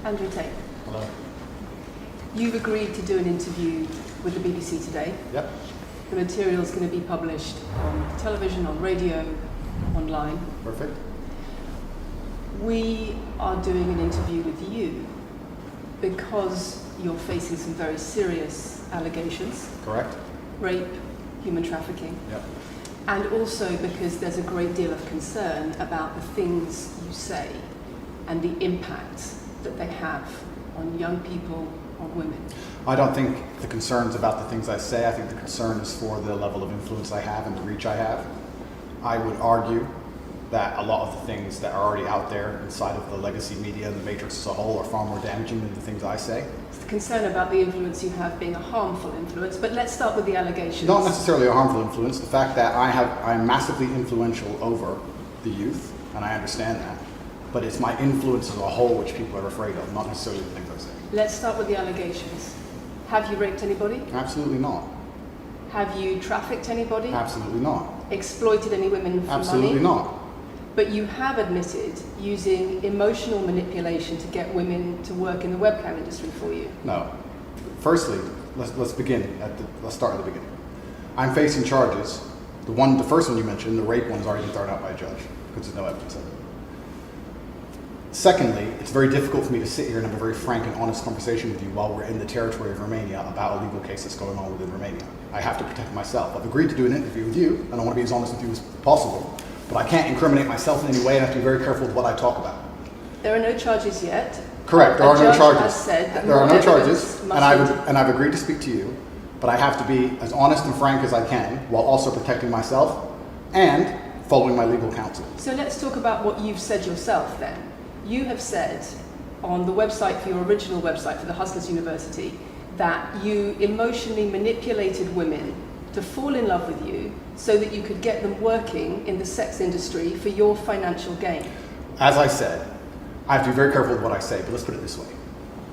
Andrew Tate. Hello. You've agreed to do an interview with the BBC today. Yep. The material is going to be published on television, on radio, online. Perfect. We are doing an interview with you because you're facing some very serious allegations. Correct. Rape, human trafficking. Yep. And also because there's a great deal of concern about the things you say and the impact that they have on young people, on women. I don't think the concern's about the things I say. I think the concern is for the level of influence I have and the reach I have. I would argue that a lot of the things that are already out there inside of the legacy media and the matrix as a whole are far more damaging than the things I say. It's the concern about the influence you have being a harmful influence, but let's start with the allegations. Not necessarily a harmful influence. The fact that I'm massively influential over the youth, and I understand that, but it's my influence as a whole which people are afraid of, not necessarily the things I say. Let's start with the allegations. Have you raped anybody? Absolutely not. Have you trafficked anybody? Absolutely not. Exploited any women for Absolutely money? not. But you have admitted using emotional manipulation to get women to work in the webcam industry for you. No. Firstly, let's begin let's start at the beginning. I'm facing charges. The first one you mentioned, the rape one's already been thrown out by a judge because there's no evidence of it. Secondly, it's very difficult for me to sit here and have a very frank and honest conversation with you while we're in the territory of Romania about a legal case that's going on within Romania. I have to protect myself. I've agreed to do an interview with you, and I want to be as honest with you as possible, but I can't incriminate myself in any way, and I have to be very careful with what I talk about. There are no charges yet. Correct, there are no charges. Has said that there are no charges, and I've agreed to speak to you, but I have to be as honest and frank as I can while also protecting myself and following my legal counsel. So let's talk about what you've said yourself then. You have said on the website for your original website for the Hustlers University that you emotionally manipulated women to fall in love with you so that you could get them working in the sex industry for your financial gain. As I said, I have to be very careful with what I say, but let's put it this way.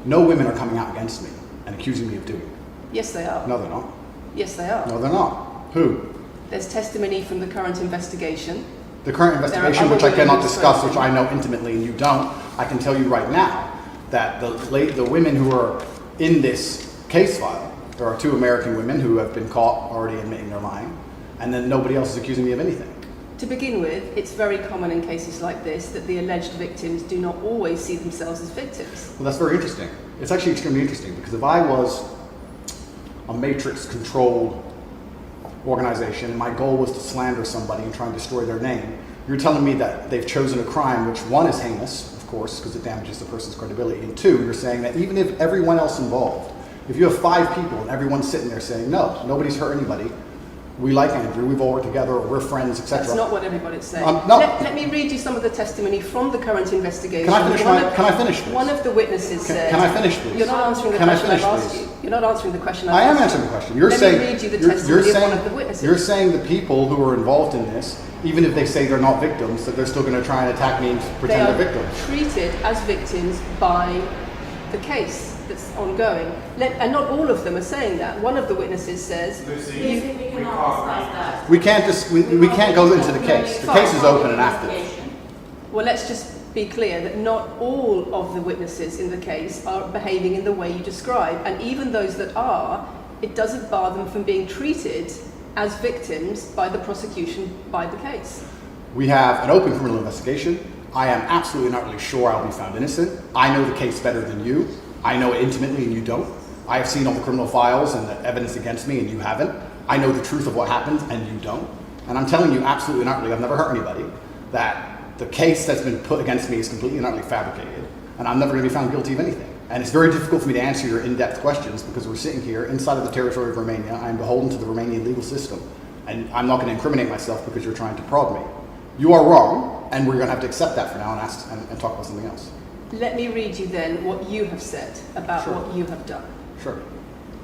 No women are coming out against me and accusing me of doing it. Yes, they are. No, they're not. Yes, they are. No, they're not. Who? There's testimony from the current investigation. The current investigation, which I cannot discuss, which I know intimately and you don't, I can tell you right now that the women who are in this case file, there are 2 American women who have been caught already admitting they're lying, and then nobody else is accusing me of anything. To begin with, it's very common in cases like this that the alleged victims do not always see themselves as victims. Well, that's very interesting. It's actually extremely interesting because if I was a matrix-controlled organization and my goal was to slander somebody and try and destroy their name, you're telling me that they've chosen a crime which, 1, is heinous, of course, because it damages the person's credibility, and 2, you're saying that even if everyone else involved, if you have 5 people and everyone's sitting there saying, no, nobody's hurt anybody, we like Andrew, we've all worked together, we're friends, etc. That's not what everybody's saying. No. Let me read you some of the testimony from the current investigation. Can I finish this? One of the witnesses said... Can I finish, please? You're not answering the question I've asked you. You're not answering the question I've asked you. I am answering the question. Let me read you the testimony of one of the witnesses. You're saying the people who are involved in this, even if they say they're not victims, that they're still going to try and attack me and pretend they're victims. They are treated as victims by the case that's ongoing. And not all of them are saying that. One of the witnesses says... We can't go into the case. The case is open and active. Well, let's just be clear that not all of the witnesses in the case are behaving in the way you describe. And even those that are, it doesn't bar them from being treated as victims by the prosecution, by the case. We have an open criminal investigation. I am absolutely and utterly sure I'll be found innocent. I know the case better than you. I know it intimately and you don't. I have seen all the criminal files and the evidence against me and you haven't. I know the truth of what happened and you don't. And I'm telling you absolutely and utterly, I've never hurt anybody, that the case that's been put against me is completely and utterly fabricated. And I'm never going to be found guilty of anything. And it's very difficult for me to answer your in-depth questions because we're sitting here inside of the territory of Romania. I'm beholden to the Romanian legal system. And I'm not going to incriminate myself because you're trying to prod me. You are wrong, and we're going to have to accept that for now and talk about something else. Let me read you then what you have said about what you have done. Sure.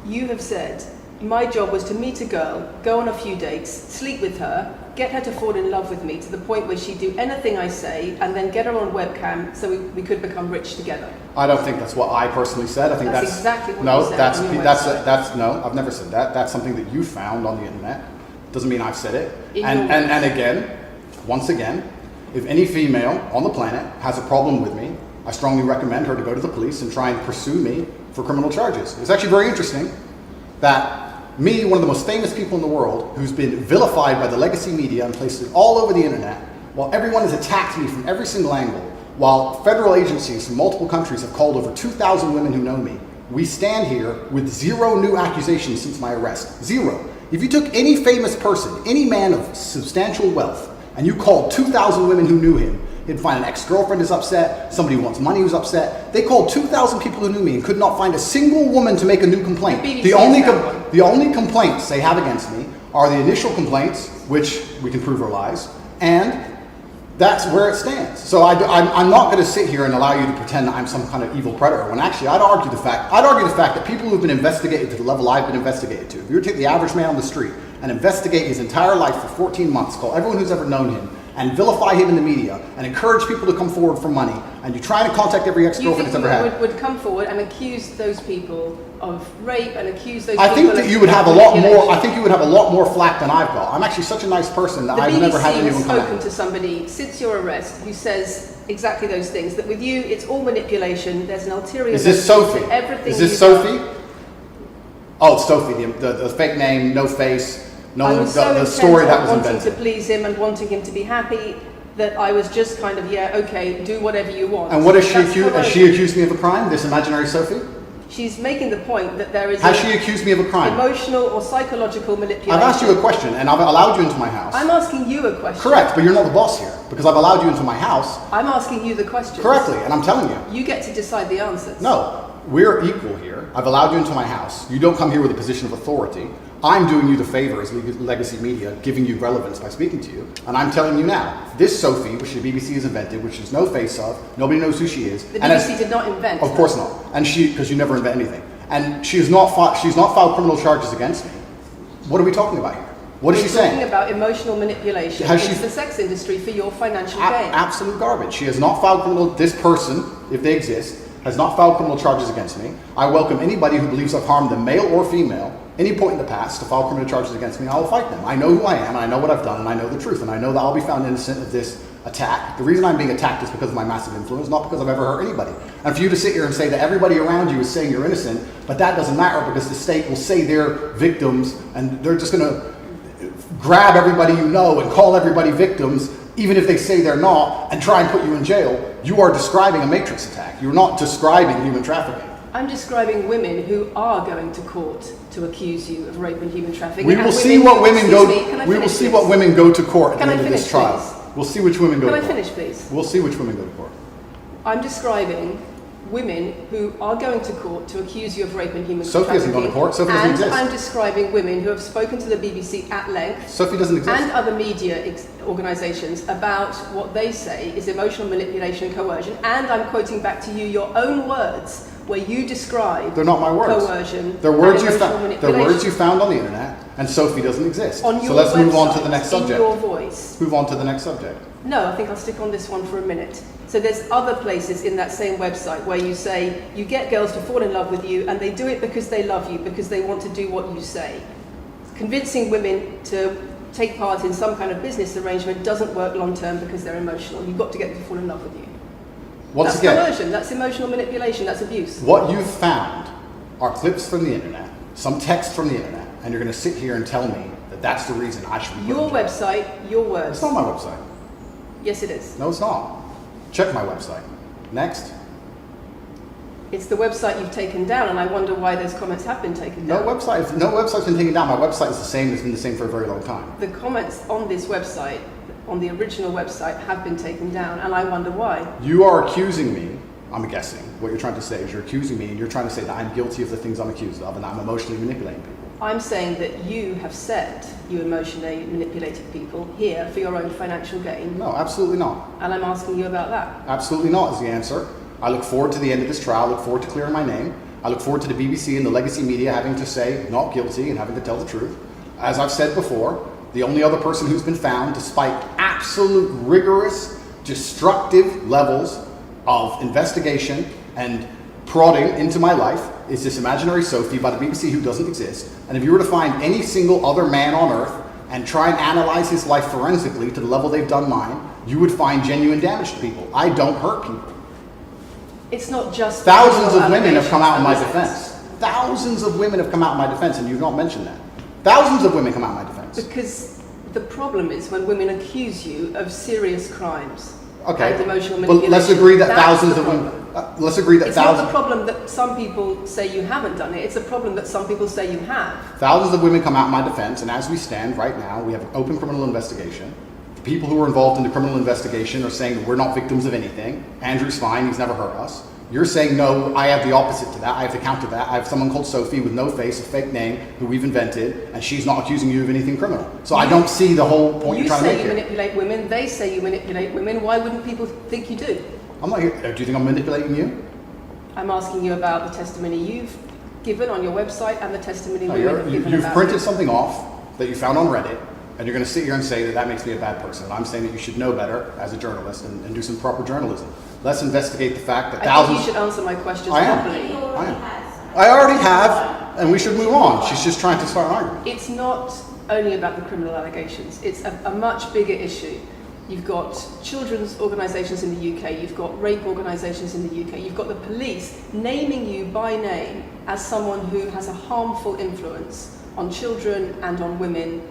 You have said, my job was to meet a girl, go on a few dates, sleep with her, get her to fall in love with me to the point where she'd do anything I say, and then get her on webcam so we could become rich together. I don't think that's what I personally said. I think that's exactly what no, you said. That's no, I've never said that. That's something that you found on the internet. Doesn't mean I've said it. And again, once again, if any female on the planet has a problem with me, I strongly recommend her to go to the police and try and pursue me for criminal charges. It's actually very interesting that me, one of the most famous people in the world, who's been vilified by the legacy media and places all over the internet, while everyone has attacked me from every single angle, while federal agencies from multiple countries have called over 2,000 women who know me, we stand here with 0 new accusations since my arrest. 0. If you took any famous person, any man of substantial wealth, and you called 2,000 women who knew him, he'd find an ex-girlfriend is upset, somebody who wants money who's upset. They called 2,000 people who knew me and could not find a single woman to make a new complaint. The only complaints they have against me are the initial complaints, which we can prove are lies, and that's where it stands. So I'm not going to sit here and allow you to pretend that I'm some kind of evil predator, when actually I'd argue the fact that people who've been investigated to the level I've been investigated to, if you were to take the average man on the street and investigate his entire life for 14 months, call everyone who's ever known him, and vilify him in the media, and encourage people to come forward for money, and you try to contact every ex-girlfriend that's ever had. Would come forward and accuse those people of rape and accuse those I people think that of you would have a lot more. I think you would have a lot more flack than I've got. I'm actually such a nice person that I've never had anyone come The BBC has spoken to somebody since your arrest who says exactly those things. That with you, it's all manipulation. There's an ulterior. Is this Sophie? Everything. Is this Sophie? Oh, it's Sophie. The fake name, no face, the story that was invented. Wanting to please him and wanting him to be happy. That I was just kind of, yeah, okay, do whatever you want. And what is she accused? Has she accused me of a crime? This imaginary Sophie? She's making the point that there is. Has she accused me of a crime? Emotional or psychological manipulation. I've asked you a question, and I've allowed you into my house. I'm asking you a question. Correct, but you're not the boss here because I've allowed you into my house. I'm asking you the question. Correctly, and I'm telling you. You get to decide the answers. No, we're equal here. I've allowed you into my house. You don't come here with a position of authority. I'm doing you the favor as legacy media, giving you relevance by speaking to you. And I'm telling you now, this Sophie, which the BBC has invented, which there's no face of, nobody knows who she is. The BBC did not invent. Of course not. And because you never invent anything. And she's not filed criminal charges against me. What are we talking about here? What is she saying? Talking about emotional manipulation into the sex industry for your financial gain. Absolute garbage. She has not filed criminal. This person, if they exist, has not filed criminal charges against me. I welcome anybody who believes I've harmed them, male or female, any point in the past to file criminal charges against me. I will fight them. I know who I am, and I know what I've done, and I know the truth, and I know that I'll be found innocent of this attack. The reason I'm being attacked is because of my massive influence, not because I've ever hurt anybody. And for you to sit here and say that everybody around you is saying you're innocent, but that doesn't matter because the state will say they're victims, and they're just going to grab everybody you know and call everybody victims, even if they say they're not, and try and put you in jail. You are describing a matrix attack. You're not describing human trafficking. I'm describing women who are going to court to accuse you of rape and human trafficking. We will see what women go. We will see what women go to court at the end of this trial. We'll see which women go to court. Can I finish, please? We'll see which women go to court. I'm describing women who are going to court to accuse you of rape and human trafficking. Sophie hasn't gone to court. Sophie doesn't exist. And I'm describing women who have spoken to the BBC at length. Sophie doesn't exist. And other media organisations about what they say is emotional manipulation and coercion. And I'm quoting back to you your own words where you describe. They're not my words. Coercion. They're words you found. They're words you found on the internet. And Sophie doesn't exist. On your so let's move on to the website, next subject. In your voice. Move on to the next subject. No, I think I'll stick on this one for a minute. So there's other places in that same website where you say you get girls to fall in love with you and they do it because they love you, because they want to do what you say. Convincing women to take part in some kind of business arrangement doesn't work long term because they're emotional. You've got to get them to fall in love with you. Once that's again, coercion, that's emotional manipulation, that's abuse. What you've found are clips from the internet, some text from the internet, and you're going to sit here and tell me that that's the reason I should be your website, your words. It's not my website. Yes, it is. No, it's not. Check my website. Next. It's the website you've taken down, and I wonder why those comments have been taken down. No website's been taken down. My website is the same. It's been the same for a very long time. The comments on this website, on the original website, have been taken down, and I wonder why. You are accusing me, I'm guessing, what you're trying to say is you're accusing me, and you're trying to say that I'm guilty of the things I'm accused of, and that I'm emotionally manipulating people. I'm saying that you have said you emotionally manipulated people here for your own financial gain. No, absolutely not. And I'm asking you about that. Absolutely not is the answer. I look forward to the end of this trial. I look forward to clearing my name. I look forward to the BBC and the legacy media having to say not guilty and having to tell the truth. As I've said before, the only other person who's been found, despite absolute rigorous, destructive levels of investigation and prodding into my life, is this imaginary Sophie by the BBC who doesn't exist. And if you were to find any single other man on earth and try and analyze his life forensically to the level they've done mine, you would find genuine damage to people. I don't hurt people. It's not just Thousands of women have come out in my allegations. defense. Thousands of women have come out in my defense, and you've not mentioned that. Thousands of women come out in my defense. Because the problem is when women accuse you of serious crimes Okay, and emotional but manipulation. let's agree that that's thousands the of women. problem. Let's agree that It's not thousands. the problem that some people say you haven't done it. It's a problem that some people say you have. Thousands of women come out in my defense, and as we stand right now, we have an open criminal investigation. The people who are involved in the criminal investigation are saying that we're not victims of anything. Andrew's fine, he's never hurt us. You're saying, no, I have the opposite to that. I have to counter that. I have someone called Sophie with no face, a fake name, who we've invented, and she's not accusing you of anything criminal. So I don't see the whole point you're trying to make You say here. you manipulate women, they say you manipulate women. Why wouldn't people think you do? I'm not here. Do you think I'm manipulating you? I'm asking you about the testimony you've given on your website and the testimony No, women have given you've about printed you. something off that you found on Reddit, and you're going to sit here and say that that makes me a bad person. And I'm saying that you should know better as a journalist and do some proper journalism. Let's investigate the fact that I thousands. think you should answer my questions I am. properly. I already have, and we should move on. She's just trying to start an argument. It's not only about the criminal allegations. It's a much bigger issue. You've got children's organisations in the UK, you've got rape organisations in the UK, you've got the police naming you by name as someone who has a harmful influence on children and on women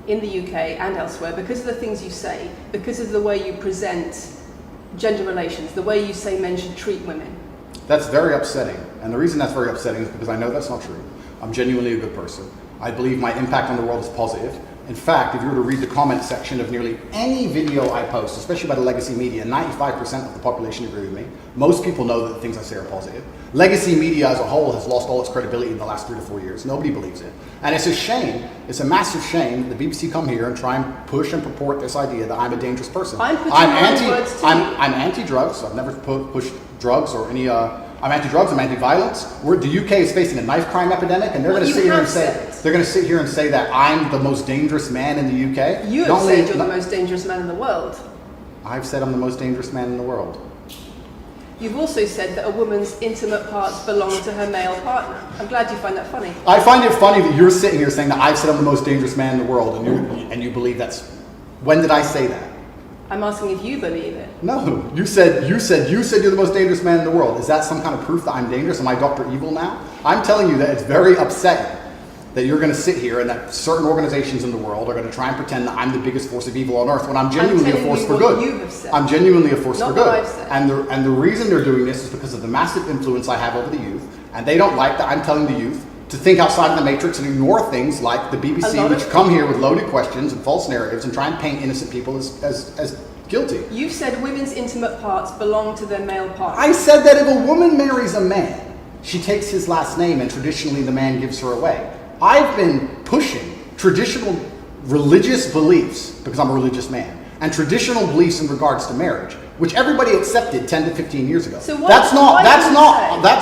in the UK and elsewhere because of the things you say, because of the way you present gender relations, the way you say men should treat women. That's very upsetting. And the reason that's very upsetting is because I know that's not true. I'm genuinely a good person. I believe my impact on the world is positive. In fact, if you were to read the comment section of nearly any video I post, especially by the legacy media, 95% of the population agree with me. Most people know that the things I say are positive. Legacy media as a whole has lost all its credibility in the last 3 to 4 years. Nobody believes it. And it's a shame, it's a massive shame that the BBC come here and try and push and purport this idea that I'm a dangerous person. I'm putting my own words to you. I'm anti-drugs. I've never pushed drugs or any. I'm anti-drugs. I'm anti-violence. The UK is facing a knife crime epidemic, and they're going to sit here and say that I'm the most dangerous man in the UK. You have said you're the most dangerous man in the world. I've said I'm the most dangerous man in the world. You've also said that a woman's intimate parts belong to her male partner. I'm glad you find that funny. I find it funny that you're sitting here saying that I've said I'm the most dangerous man in the world, and you believe that's. When did I say that? I'm asking if you believe it. No, you said you're the most dangerous man in the world. Is that some kind of proof that I'm dangerous? Am I Dr. Evil now? I'm telling you that it's very upsetting that you're going to sit here and that certain organizations in the world are going to try and pretend that I'm the biggest force of evil on earth when I'm genuinely a force for good. You have said. I'm genuinely a force Not for good. what I've said. And the reason they're doing this is because of the massive influence I have over the youth, and they don't like that I'm telling the youth to think outside of the matrix and ignore things like the BBC, which come here with loaded questions and false narratives and try and paint innocent people as guilty. You've said women's intimate parts belong to their male partner. I said that if a woman marries a man, she takes his last name and traditionally the man gives her away. I've been pushing traditional religious beliefs, because I'm a religious man, and traditional beliefs in regards to marriage, which everybody accepted 10 to 15 years ago. So That's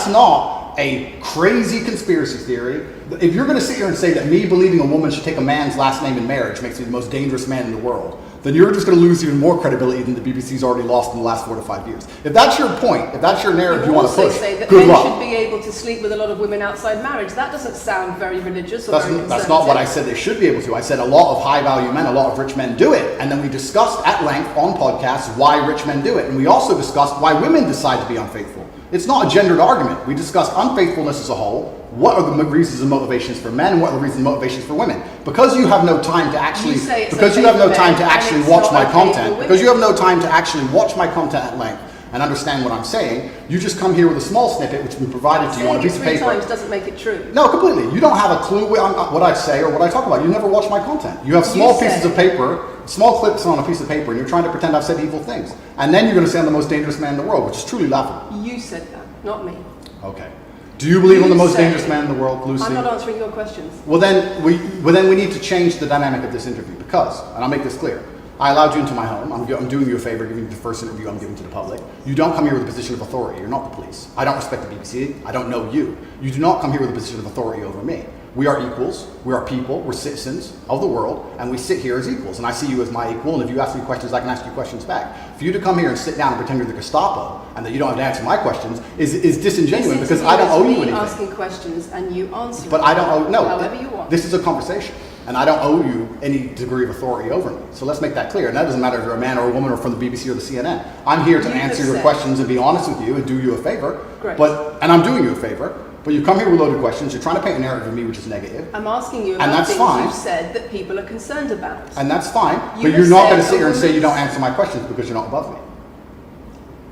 not a crazy conspiracy theory. If you're going to sit here and say that me believing a woman should take a man's last name in marriage makes me the most dangerous man in the world, then you're just going to lose even more credibility than the BBC's already lost in the last 4 to 5 years. If that's your point, if that's your narrative you want to push, say that good men luck. should be able to sleep with a lot of women outside marriage. That doesn't sound very religious or very conservative. That's not what I said they should be able to. I said a lot of high-value men, a lot of rich men do it. And then we discussed at length on podcasts why rich men do it. And we also discussed why women decide to be unfaithful. It's not a gendered argument. We discussed unfaithfulness as a whole. What are the reasons and motivations for men, and what are the reasons and motivations for women? Because you have no time to actually, watch my content, because you have no time to actually watch my content at length and understand what I'm saying, you just come here with a small snippet which we provided to you on a piece of paper. Saying it 3 times doesn't make it true. No, completely. You don't have a clue what I say or what I talk about. You never watch my content. You have small pieces of paper, small clips on a piece of paper, and you're trying to pretend I've said evil things. And then you're going to say I'm the most dangerous man in the world, which is truly laughable. You said that, not me. Okay. Do you believe I'm the most dangerous man in the world, Lucy? I'm not answering your questions. Well, then we need to change the dynamic of this interview because, and I'll make this clear, I allowed you into my home. I'm doing you a favor, giving you the first interview I'm giving to the public. You don't come here with a position of authority. You're not the police. I don't respect the BBC. I don't know you. You do not come here with a position of authority over me. We are equals. We are people. We're citizens of the world, and we sit here as equals. And I see you as my equal, and if you ask me questions, I can ask you questions back. For you to come here and sit down and pretend you're the Gestapo and that you don't have to answer my questions is disingenuous because I don't owe you anything. Asking questions and you answer But I don't owe, no. however you want. This is a conversation. and I don't owe you any degree of authority over me. So let's make that clear. And that doesn't matter if you're a man or a woman or from the BBC or the CNN. I'm here to answer your questions and be honest with you and do you a favor. Great. And I'm doing you a favor. But you come here with loaded questions. You're trying to paint a narrative of me which is negative. I'm asking you about things you've said that people are concerned about. And that's fine. But you're not going to sit here and say you don't answer my questions because you're not above me.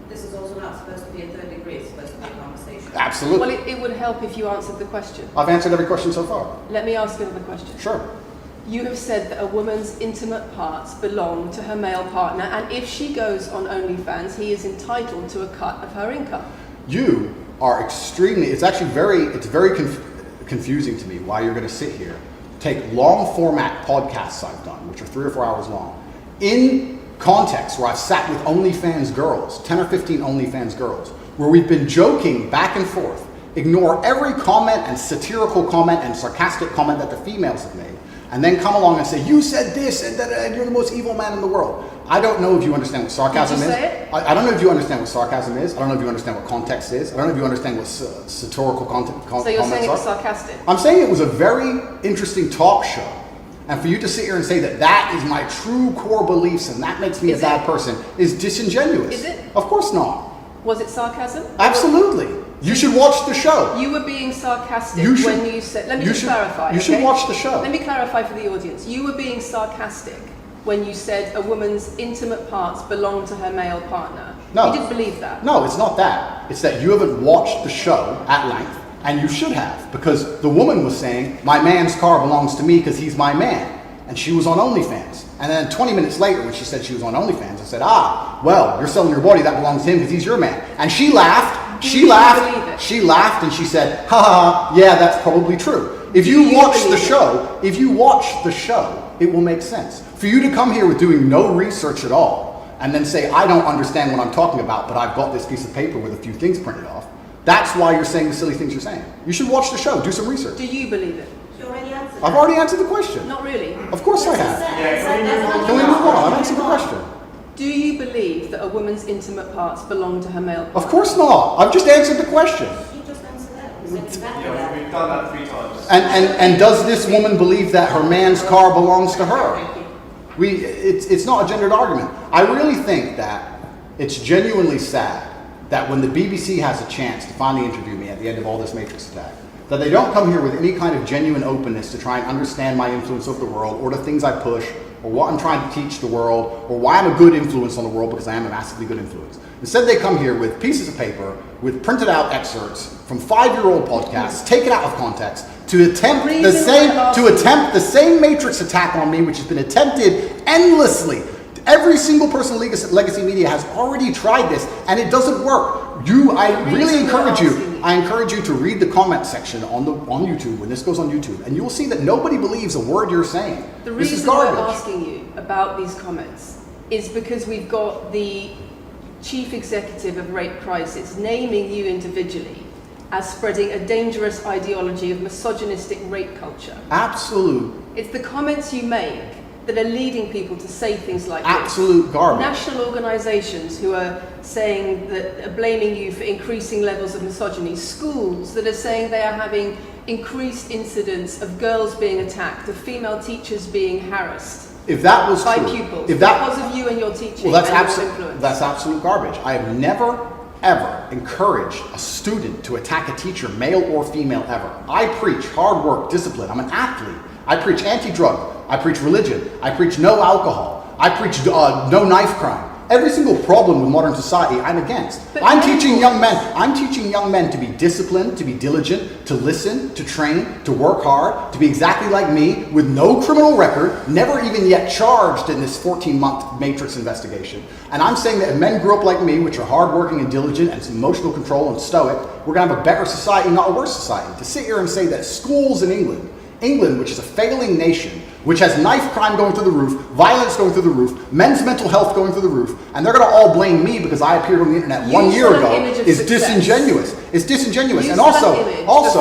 This is also not supposed to be a third degree. It's supposed to be a conversation. Absolutely. Well, it would help if you answered the question. I've answered every question so far. Let me ask another question. Sure. You have said that a woman's intimate parts belong to her male partner, and if she goes on OnlyFans, he is entitled to a cut of her income. You are extremely, it's very confusing to me why you're going to sit here, take long format podcasts I've done, which are 3 or 4 hours long, in context where I've sat with OnlyFans girls, 10 or 15 OnlyFans girls, where we've been joking back and forth, ignore every comment and satirical comment and sarcastic comment that the females have made, and then come along and say, you said this, and you're the most evil man in the world. I don't know if you understand what sarcasm is. I don't know if you understand what sarcasm is. I don't know if you understand what context is. I don't know if you understand what satirical comments are. So you're saying it was sarcastic? I'm saying it was a very interesting talk show. And for you to sit here and say that that is my true core beliefs and that makes me a bad person is disingenuous. Is it? Of course not. Was it sarcasm? Absolutely. You should watch the show. You were being sarcastic when you said... Let me just clarify. You should watch the show. Let me clarify for the audience. You were being sarcastic when you said a woman's intimate parts belong to her male partner. No. You didn't believe that. No, it's not that. It's that you haven't watched the show at length, and you should have, because the woman was saying, my man's car belongs to me because he's my man. And she was on OnlyFans. And then 20 minutes later, when she said she was on OnlyFans, I said, well, you're selling your body, that belongs to him because he's your man. And she laughed. She laughed and she said, yeah, that's probably true. If you watch the show, it will make sense. For you to come here with doing no research at all and then say, I don't understand what I'm talking about, but I've got this piece of paper with a few things printed off, that's why you're saying the silly things you're saying. You should watch the show, do some research. Do you believe it? You already answered I've already answered the question. Not really. Of course I have. Can we move on? I've answered the question. Do you believe that a woman's intimate parts belong to her male partner? Of course not. I've just answered the question. You just answered that. You said exactly Yeah, that. we've done that 3 times. And does this woman believe that her man's car belongs to her? It's not a gendered argument. I really think that it's genuinely sad that when the BBC has a chance to finally interview me at the end of all this Matrix attack, that they don't come here with any kind of genuine openness to try and understand my influence over the world or the things I push or what I'm trying to teach the world or why I'm a good influence on the world, because I am a massively good influence. Instead, they come here with pieces of paper with printed out excerpts from 5-year-old podcasts, taken out of context, to attempt the same Matrix attack on me, which has been attempted endlessly. Every single person in Legacy Media has already tried this, and it doesn't work. I really encourage you. I encourage you to read the comment section on YouTube when this goes on YouTube, and you will see that nobody believes a word you're saying. The This is reason garbage. we're asking you about these comments is because we've got the chief executive of Rape Crisis naming you individually as spreading a dangerous ideology of misogynistic rape culture. Absolute It's the comments you make that are leading people to say things like Absolute this. garbage. National organisations who are saying that, are blaming you for increasing levels of misogyny. Schools that are saying they are having increased incidents of girls being attacked, of female teachers being harassed. If that was by true, pupils, if that, because of you and your teaching well, influence. that's absolute garbage. I have never, ever encouraged a student to attack a teacher, male or female, ever. I preach hard work, discipline. I'm an athlete. I preach anti-drug. I preach religion. I preach no alcohol. I preach no knife crime. Every single problem with modern society, I'm against. I'm teaching young men to be disciplined, to be diligent, to listen, to train, to work hard, to be exactly like me, with no criminal record, never even yet charged in this 14-month Matrix investigation. And I'm saying that if men grew up like me, which are hardworking and diligent and some emotional control and stoic, we're going to have a better society, not a worse society. To sit here and say that schools in England, which is a failing nation, which has knife crime going through the roof, violence going through the roof, men's mental health going through the roof, and they're going to all blame me because I appeared on the internet 1 year ago, is disingenuous. It's disingenuous. And also,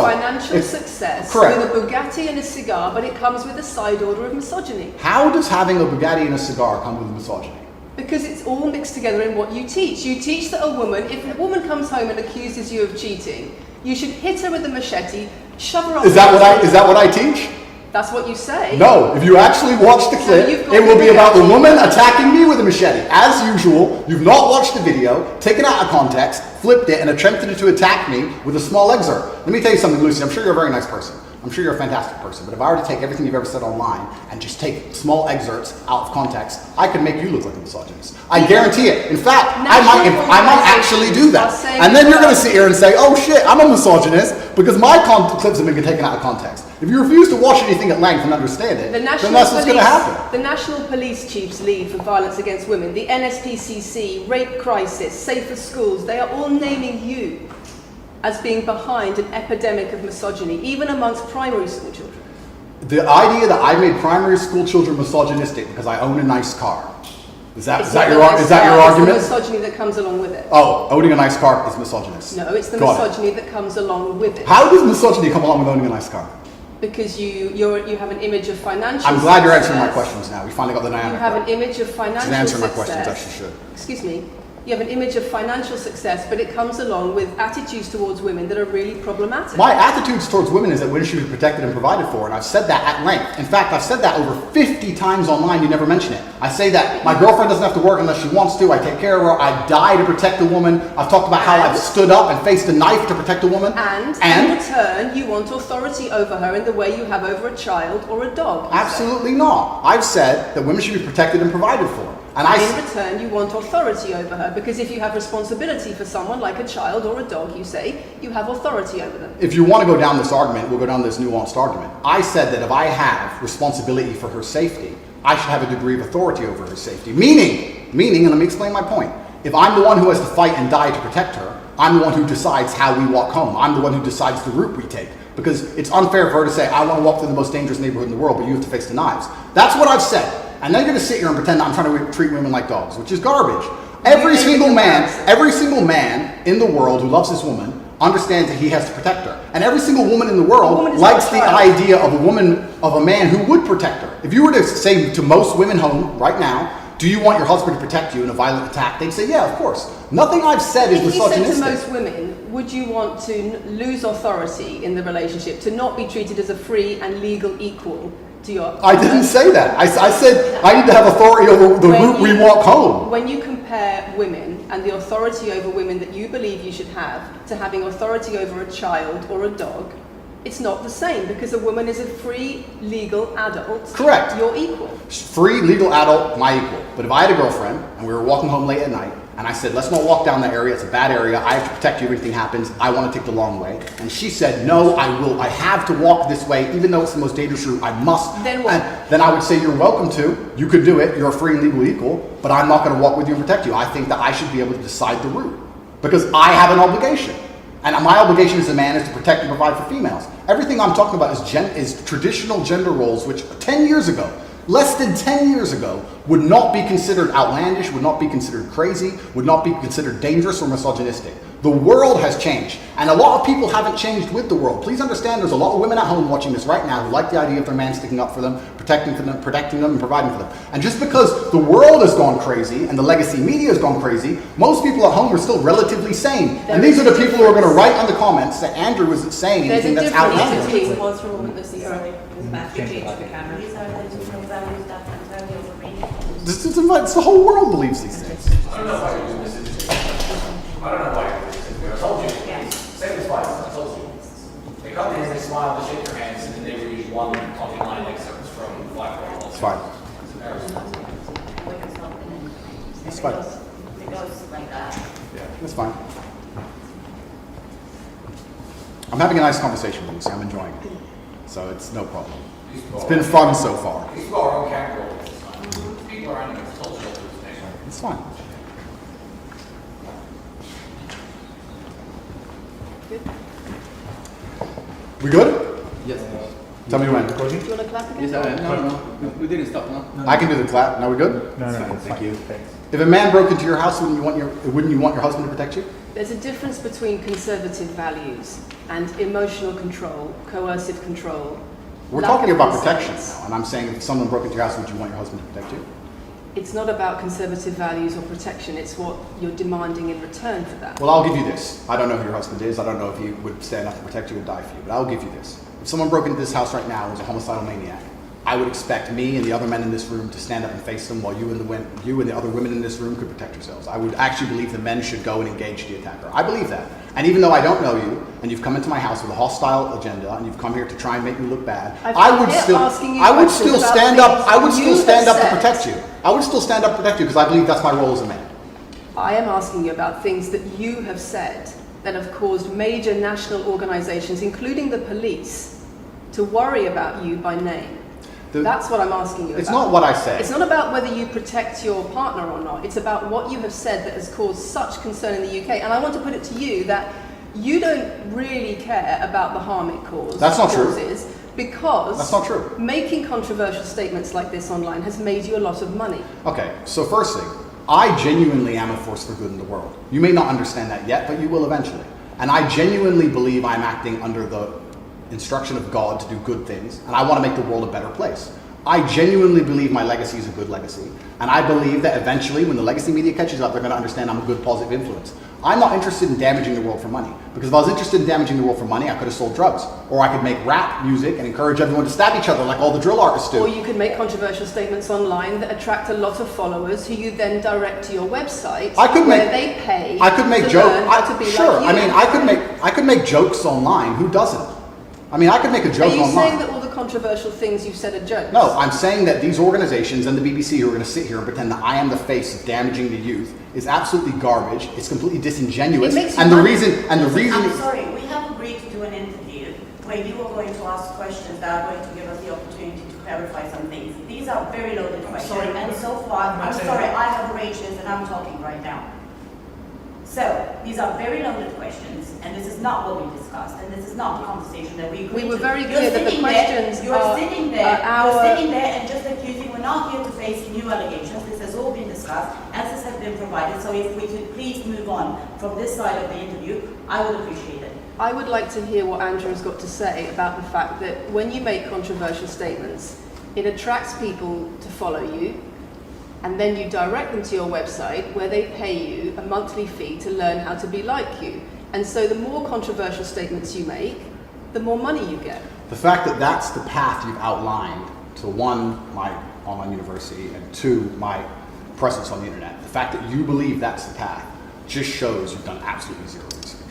financial success correct. With a Bugatti and a cigar, but it comes with a side order of misogyny. How does having a Bugatti and a cigar come with misogyny? Because it's all mixed together in what you teach. You teach that if a woman comes home and accuses you of cheating, you should hit her with a machete, shove her off. Is that what I teach? That's what you say. No, if you actually watch the clip, you've got it will be the about the video. woman attacking me with a machete. As usual, you've not watched the video, taken it out of context, flipped it, and attempted to attack me with a small excerpt. Let me tell you something, Lucy. I'm sure you're a very nice person. I'm sure you're a fantastic person. But if I were to take everything you've ever said online and just take small excerpts out of context, I could make you look like a misogynist. I guarantee it. In fact, I might actually do that. And then you're going to sit here and say, oh shit, I'm a misogynist because my clips have been taken out of context. If you refuse to watch anything at length and understand it, then that's what's going to happen. The National Police Chiefs League for Violence Against Women, the NSPCC, Rape Crisis, Safer Schools, they are all naming you as being behind an epidemic of misogyny, even amongst primary school children. The idea that I made primary school children misogynistic because I own a nice car. Is that your argument? It's the misogyny that comes along with it. Oh, owning a nice car is misogynist. No, it's the misogyny that comes along with it. How does misogyny come along with owning a nice car? Because you have an image of financial I'm glad you're answering my questions now. We finally got the dynamic. You have an image of financial success. Answer my success. questions, as you should. Excuse me. You have an image of financial success, but it comes along with attitudes towards women that are really problematic. My attitudes towards women is that women should be protected and provided for, and I've said that at length. In fact, I've said that over 50 times online, you never mention it. I say that my girlfriend doesn't have to work unless she wants to, I take care of her, I die to protect a woman. I've talked about how I've stood up and faced a knife to protect a woman. And in return, you want authority over her in the way you have over a child or a dog. Absolutely not. I've said that women should be protected and provided for. And in return, you want authority over her, because if you have responsibility for someone like a child or a dog, you say, you have authority over them. If you want to go down this argument, we'll go down this nuanced argument. I said that if I have responsibility for her safety, I should have a degree of authority over her safety. Meaning, and let me explain my point. If I'm the one who has to fight and die to protect her, I'm the one who decides how we walk home. I'm the one who decides the route we take. Because it's unfair for her to say, I want to walk through the most dangerous neighborhood in the world, but you have to face the knives. That's what I've said. And then you're going to sit here and pretend that I'm trying to treat women like dogs, which is garbage. Every single man in the world who loves his woman understands that he has to protect her. And every single woman in the world likes the idea of a man who would protect her. If you were to say to most women home right now, do you want your husband to protect you in a violent attack? They'd say, yeah, of course. Nothing I've said is misogynistic. If you said to most women, would you want to lose authority in the relationship, to not be treated as a free and legal equal to your partner? I didn't say that. I said I need to have authority over the route we walk home. When you compare women and the authority over women that you believe you should have to having authority over a child or a dog, it's not the same, because a woman is a free, legal adult. Correct. You're equal. Free, legal adult, my equal. But if I had a girlfriend and we were walking home late at night and I said, let's not walk down that area, it's a bad area, I have to protect you if anything happens, I want to take the long way. And she said, no, I have to walk this way, even though it's the most dangerous route, I must. Then what? And then I would say, you're welcome to, you could do it, you're a free and legal equal, but I'm not going to walk with you and protect you. I think that I should be able to decide the route, because I have an obligation. And my obligation as a man is to protect and provide for females. Everything I'm talking about is traditional gender roles, which 10 years ago, less than 10 years ago, would not be considered outlandish, would not be considered crazy, would not be considered dangerous or misogynistic. The world has changed, and a lot of people haven't changed with the world. Please understand, there's a lot of women at home watching this right now who like the idea of their man sticking up for them, protecting them, and providing for them. And just because the world has gone crazy and the legacy media has gone crazy, most people at home are still relatively sane. And these are the people who are going to write on the comments that Andrew isn't saying anything that's outlandish. There's a difference between one woman that's the other. It's the whole world believes these things. I don't know why you're doing this. I don't know why you're doing this. I told you. Same as twice. I told you. They come in, they smile, they shake their hands, and then they read one talking line excerpts from Blackboard. It's fine. It's fine. It goes like that. Yeah, that's fine. I'm having a nice conversation with you, so I'm enjoying it. So it's no problem. It's been fun so far. These people are on camera all this time. People are on the culture of this nation. It's fine. We good? Yes. Tell me when. Do you want to clap again? Yes, no, we didn't stop, no? I can do the clap. Now we good? No, Thank you. Thanks. If a man broke into your house, wouldn't you want your husband to protect you? There's a difference between conservative values and emotional control, coercive control. We're lack talking of about consent. protection now, and I'm saying if someone broke into your house, would you want your husband to protect you? It's not about conservative values or protection, it's what you're demanding in return for that. Well, I'll give you this. I don't know who your husband is. I don't know if he would stand up and protect you or die for you, but I'll give you this. If someone broke into this house right now and was a homicidal maniac, I would expect me and the other men in this room to stand up and face them while you and the other women in this room could protect yourselves. I would actually believe the men should go and engage the attacker. I believe that. And even though I don't know you, and you've come into my house with a hostile agenda, and you've come here to try and make me look bad, I would still stand up to protect you. I would still stand up to protect you because I believe that's my role as a man. I am asking you about things that you have said that have caused major national organizations, including the police, to worry about you by name. That's what I'm asking you about. It's not what I say. It's not about whether you protect your partner or not. It's about what you have said that has caused such concern in the UK. And I want to put it to you that you don't really care about the harm it causes. That's not true. Because that's not true. Making controversial statements like this online has made you a lot of money. Okay, so first thing, I genuinely am a force for good in the world. You may not understand that yet, but you will eventually. And I genuinely believe I'm acting under the instruction of God to do good things, and I want to make the world a better place. I genuinely believe my legacy is a good legacy, and I believe that eventually when the legacy media catches up, they're going to understand I'm a good positive influence. I'm not interested in damaging the world for money, because if I was interested in damaging the world for money, I could have sold drugs, or I could make rap music and encourage everyone to stab each other like all the drill artists do. Or you could make controversial statements online that attract a lot of followers who you then direct to your website where they pay I could make to jokes. learn how to be Sure, like you. I mean, I could make jokes online. Who doesn't? I mean, I could make a joke online. Are you online. saying that all the controversial things you've said are jokes? No, I'm saying that these organizations and the BBC who are going to sit here and pretend that I am the face of damaging the youth is absolutely garbage. It's completely disingenuous. It makes you and the money. reason I'm sorry, we have agreed to do an interview where you are going to ask questions that are going to give us the opportunity to clarify some things. These are very loaded questions, and so far, I'm sorry, I have arranged this and I'm talking right now. So, these are very loaded questions, and this is not what we discussed, and this is not the conversation that we agreed to. We were very clear that the questions You're sitting there and just accusing, we're not here to face new allegations. This has all been discussed, answers have been provided, so if we could please move on from this side of the interview, I would appreciate it. I would like to hear what Andrew's got to say about the fact that when you make controversial statements, it attracts people to follow you, and then you direct them to your website where they pay you a monthly fee to learn how to be like you. And so the more controversial statements you make, the more money you get. The fact that that's the path you've outlined to one, my online university, and two, my presence on the internet, the fact that you believe that's the path just shows you've done absolutely zero research.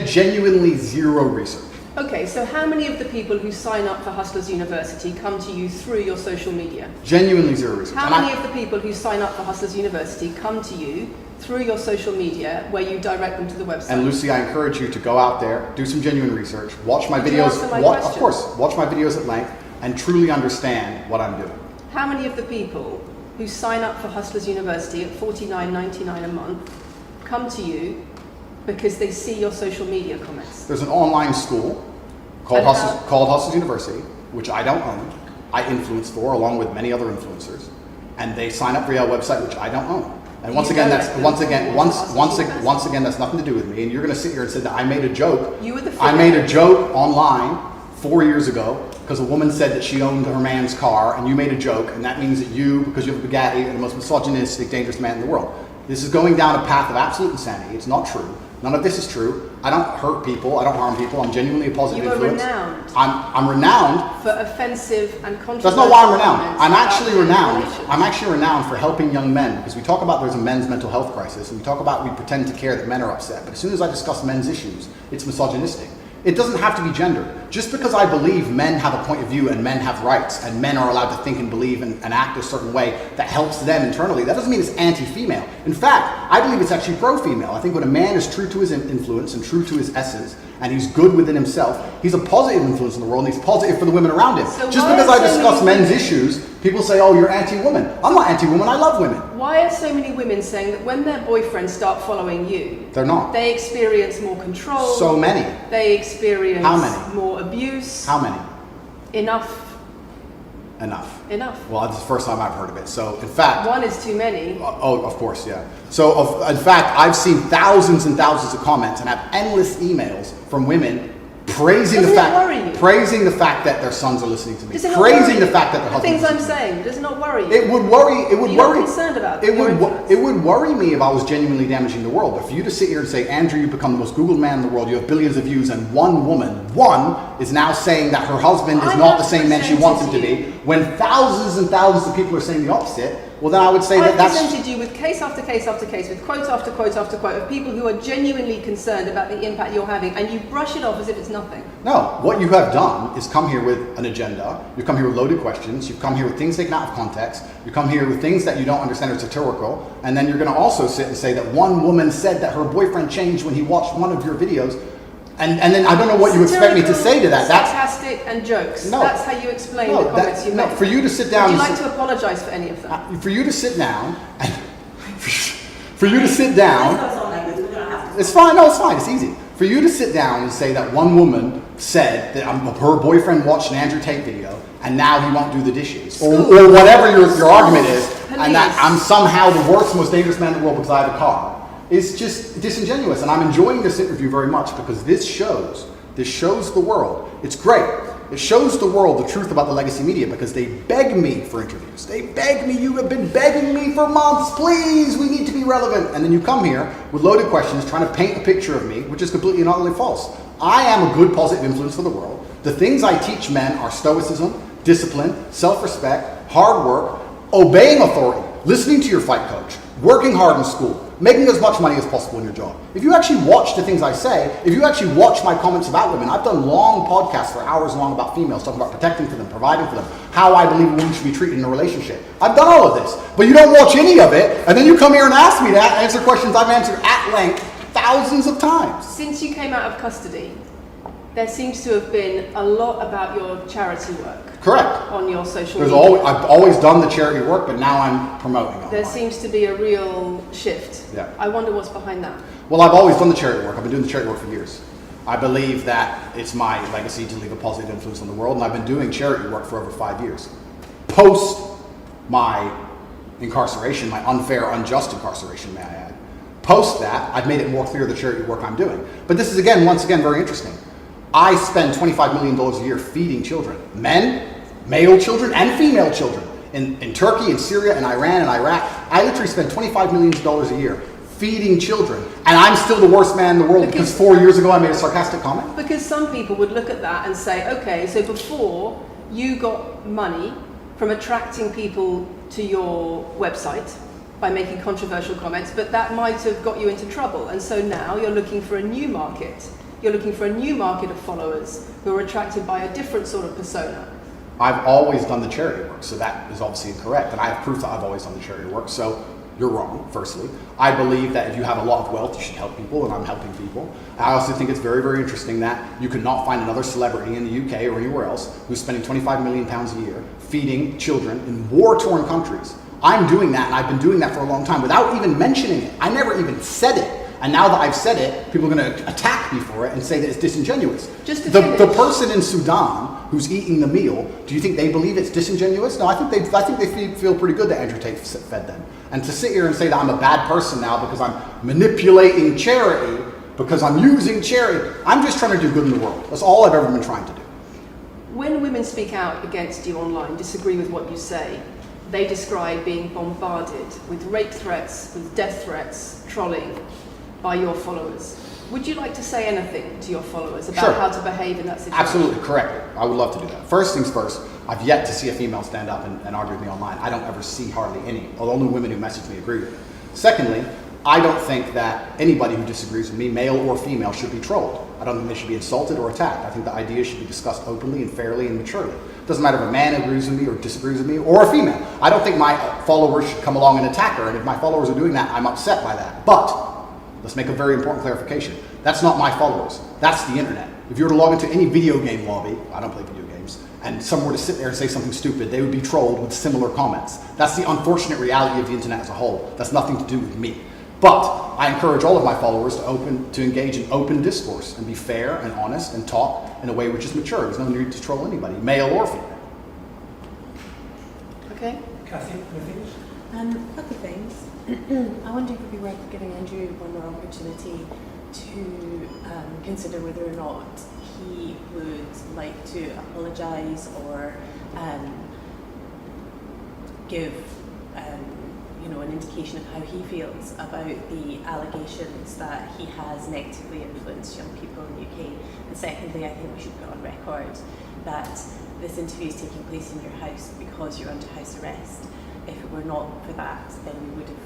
Genuinely zero research. Okay, so how many of the people who sign up for Hustlers University come to you through your social media? Genuinely zero research. How many of the people who sign up for Hustlers University come to you through your social media where you direct them to the website? And Lucy, I encourage you to go out there, do some genuine research, watch my videos, of course, watch my videos at length, and truly understand what I'm doing. How many of the people who sign up for Hustlers University at $49.99 a month come to you because they see your social media comments? There's an online school called Hustlers University, which I don't own. I influence for, along with many other influencers, and they sign up for our website, which I don't own. And once again, that's nothing to do with me. And you're going to sit here and say that I made a joke. I made a joke online 4 years ago because a woman said that she owned her man's car, and you made a joke, and that means that you, because you have a Bugatti, are the most misogynistic, dangerous man in the world. This is going down a path of absolute insanity. It's not true. None of this is true. I don't hurt people. I don't harm people. I'm genuinely a positive influence. You are renowned. I'm renowned for offensive and controversial. That's not why I'm renowned. I'm actually renowned. I'm actually renowned for helping young men, because we talk about there's a men's mental health crisis, and we pretend to care that men are upset. But as soon as I discuss men's issues, it's misogynistic. It doesn't have to be gendered. Just because I believe men have a point of view and men have rights and men are allowed to think and believe and act a certain way that helps them internally, that doesn't mean it's anti-female. In fact, I believe it's actually pro-female. I think when a man is true to his influence and true to his essence, and he's good within himself, he's a positive influence in the world, and he's positive for the women around him. So just because I discuss men's issues, people say, oh, you're anti-woman. I'm not anti-woman, I love women. Why are so many women saying that when their boyfriends start following you, they're not. They experience more control. So many. They experience How many? More abuse. How many? Enough. Well, this is the first time I've heard of it. So, in fact... One is too many. Oh, of course, yeah. So, in fact, I've seen thousands and thousands of comments and have endless emails from women praising Doesn't the it worry you? fact, praising the fact that their sons are listening to me, Does it not praising worry the you? fact that their The husbands things are I'm listening to me. saying, does it not worry you? It would worry. It would You're not worry. concerned about it your would. influence. It would worry me if I was genuinely damaging the world. But for you to sit here and say, Andrew, you've become the most Googled man in the world. You have billions of views, and one woman, is now saying that her husband is I not have the same man she wants him to presented be. When thousands and thousands of people are saying the opposite, well, then I would say I've that's. presented you with case after case after case, with quote after quote after quote of people who are genuinely concerned about the impact you're having, and you brush it off as if it's nothing. No, what you have done is come here with an agenda. You've come here with loaded questions. You've come here with things taken out of context. You come here with things that you don't understand are satirical. And then you're going to also sit and say that one woman said that her boyfriend changed when he watched one of your videos. And then I don't know what you expect me to say to that. That's sarcastic and jokes. No. That's how you explain the comments you make. for you to sit down. Would you and like to apologise for any of them? For you to sit down, and for you to sit down. This goes on like this, we're gonna have to. It's fine. No, it's fine. It's easy. For you to sit down and say that one woman said that her boyfriend watched an Andrew Tate video and now he won't do the dishes, or whatever your argument is, and that I'm somehow the worst, most dangerous man in the world because I have a car, is just disingenuous. And I'm enjoying this interview very much because this shows the world. It's great. It shows the world the truth about the legacy media because they beg me for interviews. They beg me, you have been begging me for months, please, we need to be relevant. And then you come here with loaded questions trying to paint a picture of me, which is completely and utterly false. I am a good positive influence for the world. The things I teach men are stoicism, discipline, self-respect, hard work, obeying authority, listening to your fight coach, working hard in school, making as much money as possible in your job. If you actually watch the things I say, if you actually watch my comments about women, I've done long podcasts for hours long about females, talking about protecting for them, providing for them, how I believe a woman should be treated in a relationship. I've done all of this, but you don't watch any of it, and then you come here and ask me to answer questions I've answered at length thousands of times. Since you came out of custody, there seems to have been a lot about your charity work. Correct. On your social There's media. I've always done the charity work, but now I'm promoting it. There seems to be a real shift. Yeah. I wonder what's behind that. Well, I've always done the charity work. I've been doing the charity work for years. I believe that it's my legacy to leave a positive influence on the world, and I've been doing charity work for over 5 years. Post my incarceration, my unfair, unjust incarceration, may I add. Post that, I've made it more clear the charity work I'm doing. But this is, once again, very interesting. I spend $25 million a year feeding children. Men, male children, and female children. In Turkey, in Syria, in Iran, and Iraq. I literally spend $25 million a year feeding children. And I'm still the worst man in the world because 4 years ago I made a sarcastic comment? Because some people would look at that and say, okay, so before you got money from attracting people to your website by making controversial comments, but that might have got you into trouble. And so now you're looking for a new market. You're looking for a new market of followers who are attracted by a different sort of persona. I've always done the charity work, so that is obviously incorrect. And I have proof that I've always done the charity work, so you're wrong, firstly. I believe that if you have a lot of wealth, you should help people, and I'm helping people. I also think it's very, very interesting that you could not find another celebrity in the UK or anywhere else who's spending £25 million a year feeding children in war-torn countries. I'm doing that, and I've been doing that for a long time without even mentioning it. I never even said it. And now that I've said it, people are going to attack me for it and say that it's disingenuous. The person in Sudan who's eating the meal, do you think they believe it's disingenuous? No, I think they feel pretty good that Andrew Tate fed them. And to sit here and say that I'm a bad person now because I'm manipulating charity, because I'm using charity, I'm just trying to do good in the world. That's all I've ever been trying to do. When women speak out against you online, disagree with what you say, they describe being bombarded with rape threats, with death threats, trolling by your followers. Would you like to say anything to your followers about how to behave in that situation? Absolutely, correctly. I would love to do that. First things first, I've yet to see a female stand up and argue with me online. I don't ever see hardly any. Only women who message me agree with me. Secondly, I don't think that anybody who disagrees with me, male or female, should be trolled. I don't think they should be insulted or attacked. I think the ideas should be discussed openly and fairly and maturely. It doesn't matter if a man agrees with me or disagrees with me, or a female. I don't think my followers should come along and attack her, and if my followers are doing that, I'm upset by that. But let's make a very important clarification. That's not my followers. That's the internet. If you were to log into any video game lobby, I don't play video games, and someone were to sit there and say something stupid, they would be trolled with similar comments. That's the unfortunate reality of the internet as a whole. That's nothing to do with me. But I encourage all of my followers to engage in open discourse and be fair and honest and talk in a way which is mature. There's no need to troll anybody, male or female. Okay. Kathy, anything? A couple of things. I wonder if it would be worth giving Andrew one more opportunity to consider whether or not he would like to apologise or give an indication of how he feels about the allegations that he has negatively influenced young people in the UK. And secondly, I think we should put on record that this interview is taking place in your house because you're under house arrest. If it were not for that, then we would have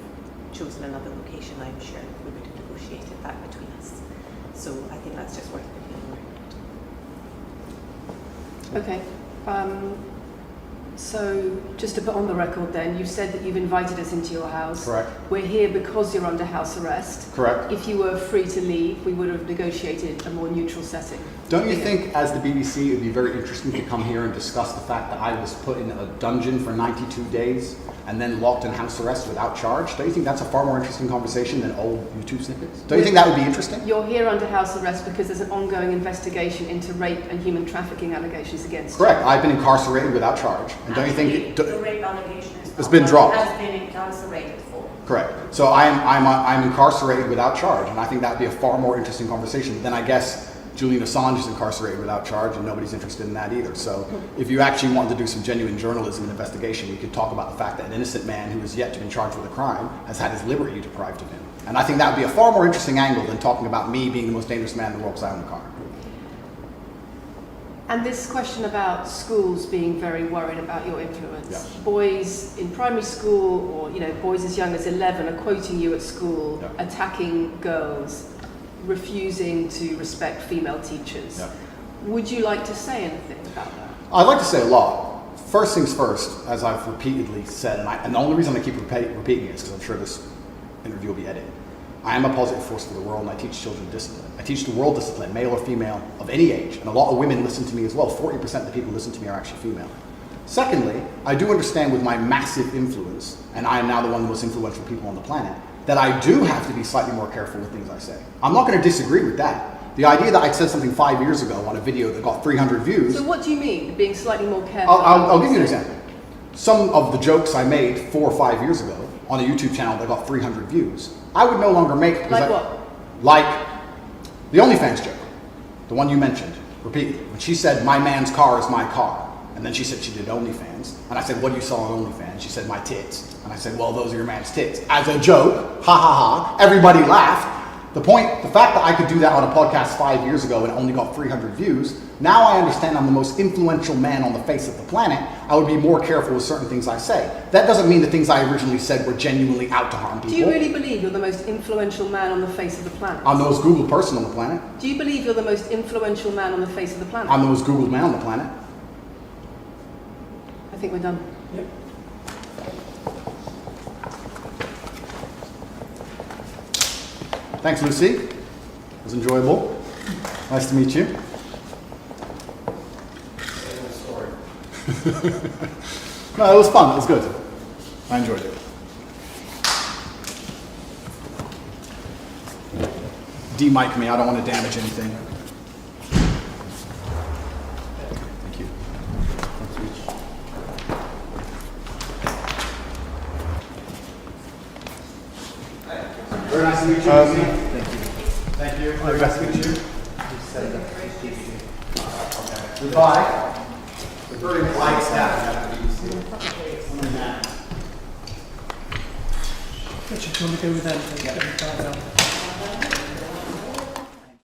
chosen another location, I'm sure. We would have negotiated that between us. So I think that's just worth putting on record. Okay. So just to put on the record then, you've said that you've invited us into your house. Correct. We're here because you're under house arrest. Correct. If you were free to leave, we would have negotiated a more neutral setting. Don't you think, as the BBC, it would be very interesting to come here and discuss the fact that I was put in a dungeon for 92 days and then locked in house arrest without charge? Don't you think that's a far more interesting conversation than old YouTube snippets? Don't you think that would be interesting? You're here under house arrest because there's an ongoing investigation into rape and human trafficking allegations against Correct. I've been incarcerated without charge. And don't you think the rape allegation it's been dropped? Has been incarcerated for. Correct. So I'm incarcerated without charge, and I think that would be a far more interesting conversation than, I guess, Julian Assange is incarcerated without charge, and nobody's interested in that either. So if you actually wanted to do some genuine journalism and investigation, we could talk about the fact that an innocent man who is yet to be charged with a crime has had his liberty deprived of him. And I think that would be a far more interesting angle than talking about me being the most dangerous man in the world because I own a car. And this question about schools being very worried about your influence. Yeah. Boys in primary school, or boys as young as 11 are quoting you at school, Yeah. attacking girls, refusing to respect female teachers. Yeah. Would you like to say anything about that? I'd like to say a lot. First things first, as I've repeatedly said, and the only reason I keep repeating it is because I'm sure this interview will be edited. I am a positive force for the world, and I teach children discipline. I teach the world discipline, male or female, of any age. And a lot of women listen to me as well. 40% of the people who listen to me are actually female. Secondly, I do understand with my massive influence, and I am now the one of the most influential people on the planet, that I do have to be slightly more careful with things I say. I'm not going to disagree with that. The idea that I said something 5 years ago on a video that got 300 views... So what do you mean, being slightly more careful? I'll give you an example. Some of the jokes I made 4 or 5 years ago on a YouTube channel that got 300 views, I would no longer make... Like what? Like the OnlyFans joke, the one you mentioned repeatedly. When she said, my man's car is my car. And then she said she did OnlyFans. And I said, what do you sell on OnlyFans? She said, my tits. And I said, well, those are your man's tits. As a joke, ha ha ha, everybody laughed. The fact that I could do that on a podcast 5 years ago and it only got 300 views, now I understand I'm the most influential man on the face of the planet. I would be more careful with certain things I say. That doesn't mean the things I originally said were genuinely out to harm people. Do you really believe you're the most influential man on the face of the planet? I'm the most Googled person on the planet. Do you believe you're the most influential man on the face of the planet? I'm the most Googled man on the planet. I think we're done. Yep. Thanks, Lucy. It was enjoyable. Nice to meet you. No, it was fun. It was good. I enjoyed it. De-mic me. I don't want to damage anything. Thank you. Very nice to meet you. Lucy. Thank you. Very nice to meet you. Goodbye. The very polite staff at the BBC. Richard, do you want to go with them?